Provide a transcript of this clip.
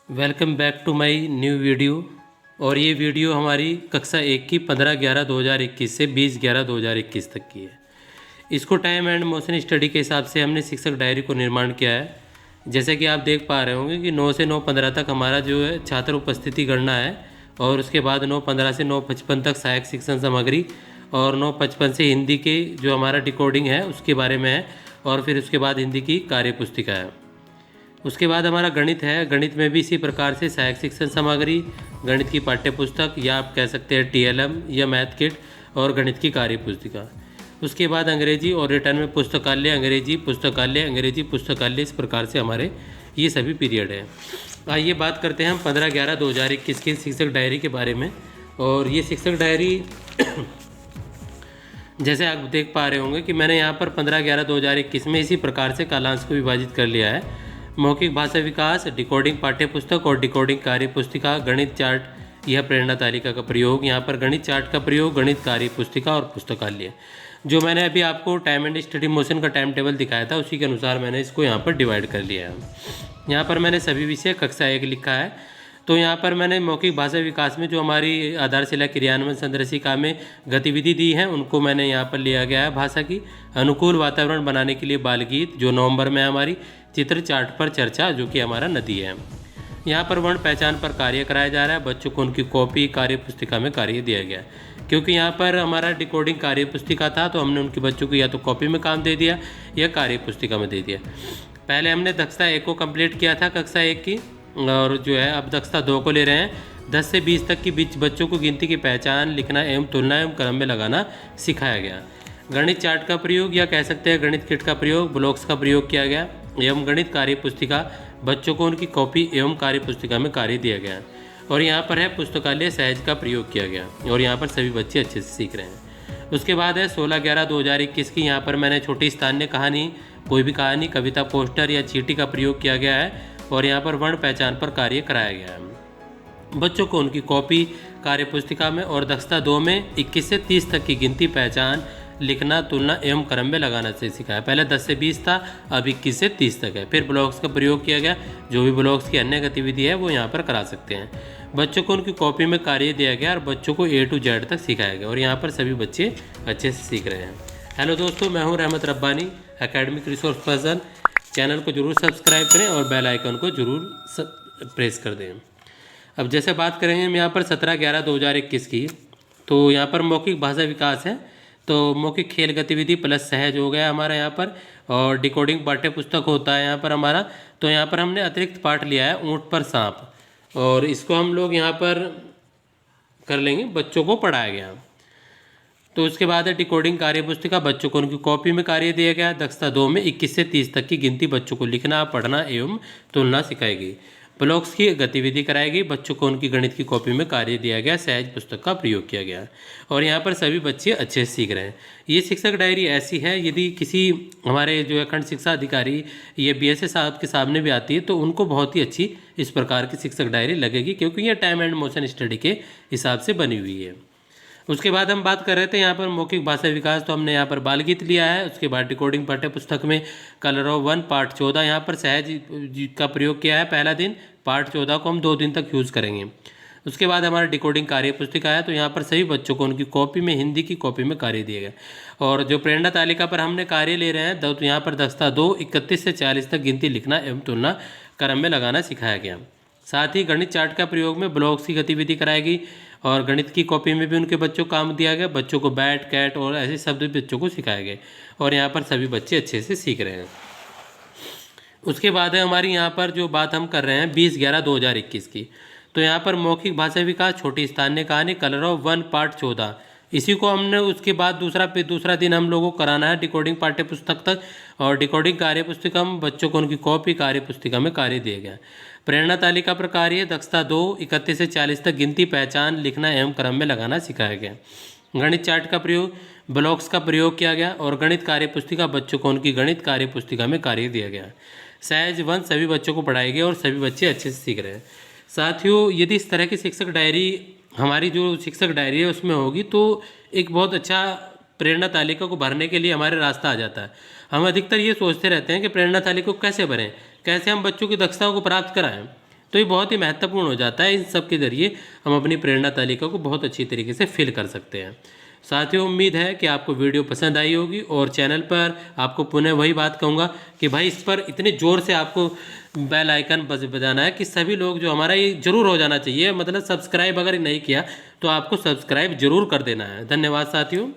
Welcome back to my new video. और ये video हमारी कक्षा 1 की 15/11/2021 से 20/11/2021 तक की है। इसको टाइम एंड मोशन स्टडी के हिसाब से हमने शिक्षक डायरी को निर्माण किया है। जैसे कि आप देख पा रहे होंगे कि 9 से 9:15 तक हमारा जो है छात्र उपस्थिति गणना है, और उसके बाद 9:15 से 9:55 तक सहायक शिक्षण सामग्री, और 9:55 से हिंदी के जो हमारा डिकोडिंग है उसके बारे में है, और फिर उसके बाद हिंदी की कार्य पुस्तिका है। उसके बाद हमारा गणित है। गणित में भी इसी प्रकार से सहायक शिक्षण सामग्री, गणित की पाठ्य पुस्तक या आप कह सकते हैं TLM या मैथ किट, और गणित की कार्य पुस्तिका। उसके बाद अंग्रेजी और रिटर्न में पुस्तकालय, अंग्रेजी पुस्तकालय, अंग्रेजी पुस्तकालय, इस प्रकार से हमारे ये सभी पीरियड है। आइए बात करते हैं हम 15/11/2021 की शिक्षक डायरी के बारे में। और ये शिक्षक डायरी जैसे आप देख पा रहे होंगे कि मैंने यहाँ पर 15/11/2021 में इसी प्रकार से कालांश को विभाजित कर लिया है। मौखिक भाषा विकास, डिकोडिंग पाठ्य पुस्तक और डिकोडिंग कार्य पुस्तिका, गणित चार्ट, यह प्रेरणा तालिका का प्रयोग, यहाँ पर गणित चार्ट का प्रयोग, गणित कार्य पुस्तिका और पुस्तकालय। जो मैंने अभी आपको टाइम एंड स्टडी मोशन का टाइम टेबल दिखाया था उसी के अनुसार मैंने इसको यहाँ पर डिवाइड कर लिया है। यहाँ पर मैंने सभी विषय कक्षा 1 लिखा है। तो यहाँ पर मैंने मौखिक भाषा विकास में जो हमारी आधारशिला क्रियान्वयन संदर्शिका में गतिविधि दी है उनको मैंने यहाँ पर लिया गया है। भाषा की अनुकूल वातावरण बनाने के लिए बाल गीत, जो नवंबर में हमारी चित्र चार्ट पर चर्चा, जो कि हमारा नदी है। यहाँ पर वर्ण पहचान पर कार्य कराया जा रहा है। बच्चों को उनकी कॉपी कार्य पुस्तिका में कार्य दिया गया, क्योंकि यहाँ पर हमारा डिकोडिंग कार्य पुस्तिका था तो हमने उनके बच्चों को या तो कॉपी में काम दे दिया या कार्य पुस्तिका में दे दिया। पहले हमने दक्षता 1 को कंप्लीट किया था कक्षा 1 की, और जो है अब दक्षता 2 को ले रहे हैं। 10 से 20 तक के बीच बच्चों को गिनती की पहचान, लिखना एवं तुलना एवं क्रम में लगाना सिखाया गया। गणित चार्ट का प्रयोग या कह सकते हैं गणित किट का प्रयोग, ब्लॉक्स का प्रयोग किया गया, एवं गणित कार्य पुस्तिका, बच्चों को उनकी कॉपी एवं कार्य पुस्तिका में कार्य दिया गया। और यहाँ पर है पुस्तकालय सहज का प्रयोग किया गया, और यहाँ पर सभी बच्चे अच्छे से सीख रहे हैं। उसके बाद है 16/11/2021 की। यहाँ पर मैंने छोटी स्थानीय कहानी, कोई भी कहानी, कविता, पोस्टर या चीटी का प्रयोग किया गया है, और यहाँ पर वर्ण पहचान पर कार्य कराया गया है। बच्चों को उनकी कॉपी कार्य पुस्तिका में और दक्षता 2 में 21 से 30 तक की गिनती, पहचान, लिखना, तुलना एवं क्रम में लगाना से सिखाया। पहले 10 से 20 था, अब 21 से 30 तक है। फिर ब्लॉक्स का प्रयोग किया गया। जो भी ब्लॉक्स की अन्य गतिविधि है वो यहाँ पर करा सकते हैं। बच्चों को उनकी कॉपी में कार्य दिया गया और बच्चों को A to Z तक सिखाया गया, और यहाँ पर सभी बच्चे अच्छे से सीख रहे हैं। हेलो दोस्तों, मैं हूँ रहमत Rabbani, academic resource person. Channel को जरूर सब्सक्राइब करें और बेल आइकन को जरूर प्रेस कर दें। अब जैसे बात करेंगे हम यहाँ पर 17/11/2021 की, तो यहाँ पर मौखिक भाषा विकास है। तो मौखिक खेल गतिविधि प्लस सहज हो गया हमारा यहाँ पर, और डिकोडिंग पाठ्य पुस्तक होता है यहाँ पर हमारा। तो यहाँ पर हमने अतिरिक्त पाठ लिया है ऊँट पर सांप, और इसको हम लोग यहाँ पर कर लेंगे, बच्चों को पढ़ाया गया। तो उसके बाद है डिकोडिंग कार्य पुस्तिका, बच्चों को उनकी कॉपी में कार्य दिया गया। दक्षता 2 में 21 से 30 तक की गिनती, बच्चों को लिखना, पढ़ना एवं तुलना सिखाएगी। ब्लॉक्स की गतिविधि कराएगी, बच्चों को उनकी गणित की कॉपी में कार्य दिया गया, सहज पुस्तक का प्रयोग किया गया, और यहाँ पर सभी बच्चे अच्छे से सीख रहे हैं। ये शिक्षक डायरी ऐसी है, यदि किसी हमारे जो है खंड शिक्षा अधिकारी ये BSA साहब के सामने भी आती है तो उनको बहुत ही अच्छी इस प्रकार की शिक्षक डायरी लगेगी, क्योंकि ये टाइम एंड मोशन स्टडी के हिसाब से बनी हुई है। उसके बाद हम बात कर रहे थे यहाँ पर मौखिक भाषा विकास, तो हमने यहाँ पर बाल गीत लिया है। उसके बाद डिकोडिंग पाठ्य पुस्तक में कलर ऑफ 1 पार्ट 14 यहाँ पर सहज का प्रयोग किया है पहला दिन। पार्ट 14 को हम 2 दिन तक यूज़ करेंगे। उसके बाद हमारा डिकोडिंग कार्य पुस्तिका है, तो यहाँ पर सभी बच्चों को उनकी कॉपी में, हिंदी की कॉपी में कार्य दिए गए। और जो प्रेरणा तालिका पर हमने कार्य ले रहे हैं, तो यहाँ पर दक्षता 2 31 से 40 तक गिनती, लिखना एवं तुलना क्रम में लगाना सिखाया गया। साथ ही गणित चार्ट का प्रयोग में ब्लॉक्स की गतिविधि कराएगी, और गणित की कॉपी में भी उनके बच्चों को काम दिया गया। बच्चों को बैट, कैट और ऐसे शब्द बच्चों को सिखाए गए, और यहाँ पर सभी बच्चे अच्छे से सीख रहे हैं। उसके बाद है हमारी यहाँ पर जो बात हम कर रहे हैं 20/11/2021 की, तो यहाँ पर मौखिक भाषा विकास, छोटी स्थानीय कहानी, कलर ऑफ 1 पार्ट 14, इसी को हमने उसके बाद दूसरा दिन हम लोगों को कराना है डिकोडिंग पाठ्य पुस्तक तक, और डिकोडिंग कार्य पुस्तिका में बच्चों को उनकी कॉपी कार्य पुस्तिका में कार्य दिया गया। प्रेरणा तालिका पर कार्य दक्षता 2 31 से 40 तक गिनती, पहचान, लिखना एवं क्रम में लगाना सिखाया गया। गणित चार्ट का प्रयोग, ब्लॉक्स का प्रयोग किया गया, और गणित कार्य पुस्तिका, बच्चों को उनकी गणित कार्य पुस्तिका में कार्य दिया गया। सहज 1 सभी बच्चों को पढ़ाई गई, और सभी बच्चे अच्छे से सीख रहे हैं। साथियों, यदि इस तरह की शिक्षक डायरी हमारी जो शिक्षक डायरी है उसमें होगी तो एक बहुत अच्छा प्रेरणा तालिका को भरने के लिए हमारे रास्ता आ जाता है। हम अधिकतर ये सोचते रहते हैं कि प्रेरणा तालिका को कैसे भरें, कैसे हम बच्चों की दक्षताओं को प्राप्त कराएं। तो ये बहुत ही महत्वपूर्ण हो जाता है। इन सब के ज़रिए हम अपनी प्रेरणा तालिका को बहुत अच्छी तरीके से फिल कर सकते हैं। साथियों, उम्मीद है कि आपको वीडियो पसंद आई होगी, और चैनल पर आपको पुनः वही बात कहूँगा कि भाई इस पर इतने ज़ोर से आपको बेल आइकन बजाना है कि सभी लोग जो हमारा ये ज़रूर हो जाना चाहिए, मतलब सब्सक्राइब अगर नहीं किया तो आपको सब्सक्राइब ज़रूर कर देना है। धन्यवाद साथियों।